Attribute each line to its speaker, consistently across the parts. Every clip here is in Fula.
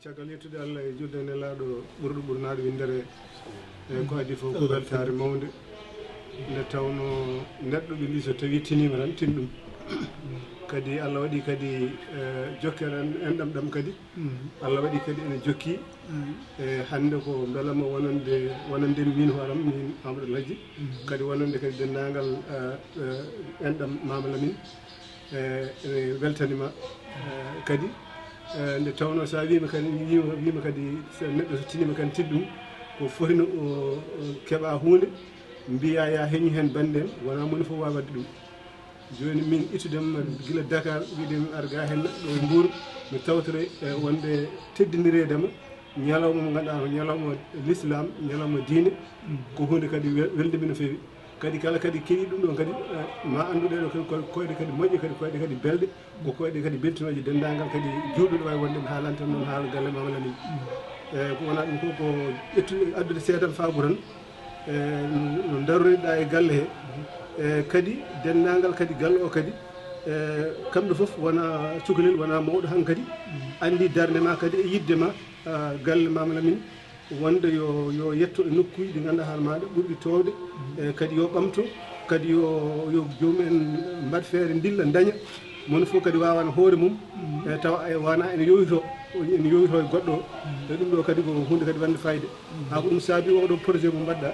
Speaker 1: caggal yettude Allah e julde nelaɗo ɓurɗo ɓurnaɗo windere e ko adi fof ko weltare mawde nde tawno neɗɗo ɓe mbi so tawi tinima tan tin ɗum kadi Allah waɗi kadi jokkere enɗam ɗam kadi Allah waɗi kadi ene jokki e hande ko beelama wonande min horam min Amadou Ladji kadi wonande kadi dendagal enɗam Mama Lamine ene weltanima kadi nde tawno sa wima kadi wima kadi so neɗɗo so tinima kadi tidɗum ko fotino o keeɓa hunde mbiya ya heeñi hen bande en wona moni fof wawa wadde ɗum joni min ittudema guila Dakar wiɗemi arga hen ɗo e Mbour mi tawtore wonde teddiniredema ñalawma mo ganduɗa ko ñalawma l'islam ñalawma diine ko hunde kadi weldemi no fewi kadi kala kadi keeɗi ɗum ɗon kadi ma anduɗe ɗo kadi koyɗe kadi moƴƴe kadi koyɗe kadi belɗe ko koyɗe kadi beltinoje dendagal kadi juuɗuɗo wawi wonde mi haalanta noon haala galle Mama Lamine ko wona ɗum ko ko ƴettude addude seedan faabu tan no daroriɗa e galle he kadi dendagal kadi galle o kadi kamɓe foof wona cukalel wona mawɗo han kadi andi darde ma kadi e yidde ma galle Mama Lamine wonde yo yetto e nokkuji ɗi ganduɗa haala maɗa ɓurɗi towde kadi yo ɓamto kadi yo jomumen mbaɗ feere dilla daña mono fof kadi wawana hoore mum tawa wana ene yowito e goɗɗo o e ɗum ɗo kadi ko hunde kadi wande fayida ha ko ɗum saabi oɗo projet mo mbaɗɗa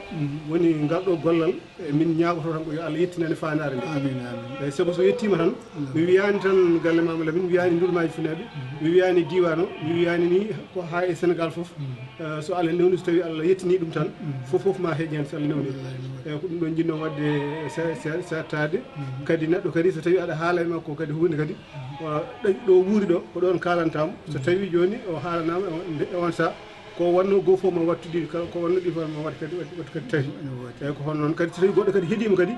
Speaker 1: woni ngarɗo gollal min ñagoto tan ko yo Allah yettinane fanare nde amin amin sabu so yettima tan mi wiyani tan galle Mama Lamine mi wiyani ndurmaji funeɓe mi wiyani diwan o mi wiyani ni ko ha e Sénégal foof so Allah newni so tawi Allah yettini ɗum tan foof ma heeƴi hen so Allah newni eyyi ko ɗum ɗo jinno wadde settade kadi neɗɗo kadi so tawi aɗa haala e makko kadi hunde kadi ɗo wuuri ɗo ko ɗon kalantamo so tawi joni o haalanama e on saha ko wanno goto fof ma wattude ko wanno ɗi fof ma waɗ kadi waɗi kadi tawi eyyi ko hono noon kadi so tawi goɗɗo kadi heeɗima kadi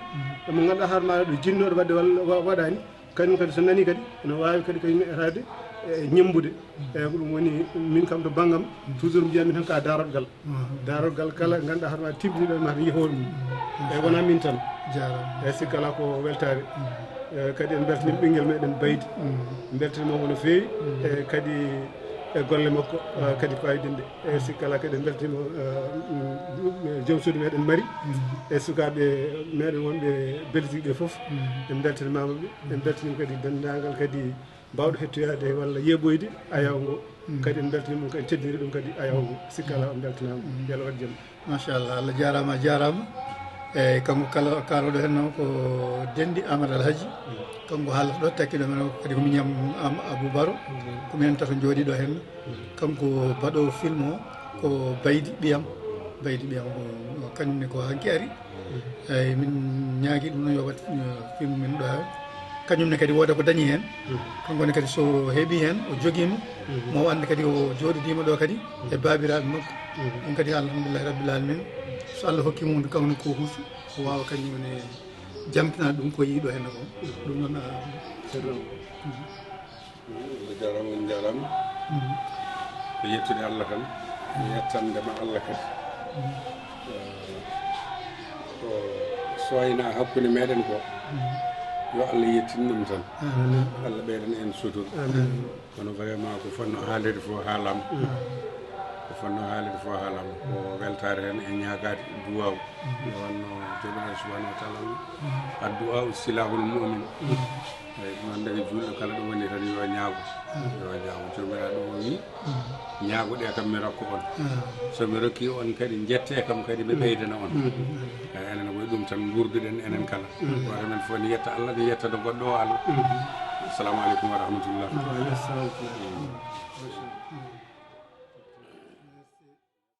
Speaker 1: mo ganduɗa hoore maɗa ɗo jinnoɗo wadde walla waɗani kañum kadi so nani kadi ene wawi kadi kañum etade e ñembude eyyi ko ɗum woni min kam to banggam toujours mbiyatmi tan ka daroɗgal kala ganduɗa hoore maɗa tibniɗo ma tan yeehoore mum eyyi wona min tan jarama eyyi sikki ala ko weltare kadi en beltanima ɓinguel meɗen Baydy beltanimomo no fewi e kadi e golle makko kadi fayidinde e sikki ala kadi en beltanima joom suudu meɗen Marie e sukaɓe meɗen wonɓe Belgique ɓe foof en beltanimamaɓe en beltanima kadi dendagal kadi mbawɗo hettoyade walla yeɓoyde ayaw ngo kadi en beltanima ɗum kadi teddiniri ɗum kadi ayaw ngo sikki ala on beltanama yalla waɗ jaam
Speaker 2: machallah Allah jarama eyyi kanko kala kaloɗo hen noon ko Dendi Amadou Alhaji kanko haalata ɗo takkiɗo men kadi ko miñam Abou Baro ko minen tato jooɗiɗo hen kanko baɗowo film o ko Baydy ɓiyam ko kañumne ko hanki ari eyyi min ñaagui ɗum noon yo wat film men ɗo kañumne kadi wooda ko dañi hen kankone kadi so heeɓi hen o joguima mo ande kadi o joɗidima ɗo kadi e babiraɓe makko ɗum kadi alhamdulillahi rabbil alamin so Allah hokkimo hunde kawno ko huusu o wawa kañumne jamtinade ɗum ko yiiɗo hen ko ɗum noon
Speaker 3: jarama on jarama ko yettude Allah tan yettandema Allah kadi ko soyna hakkude meɗen ko yo Allah yettin ɗum tan Allah ɓeydan en sutur kono vraiment ko fonno haalede fof haalama ko fonno haalede fof haalama ko weltare hen e ñagade duwaw nde wonno jomiraɗo subahanahu wa taala addu'a silahul mu'min eyyi noon dañi julɗo kala ɗo woni tan yo ñaago jomiraɗo o wi ñaagoɗe kam mi rokka on somi rokki on kadi jette kam kadi ɓe ɓeydana on eyyi enen koye ɗum tan gurduɗen enen kala wara men fof ne yetta Allah ne yettata goɗɗo o Allah assalamu aleykum wa rahmatullah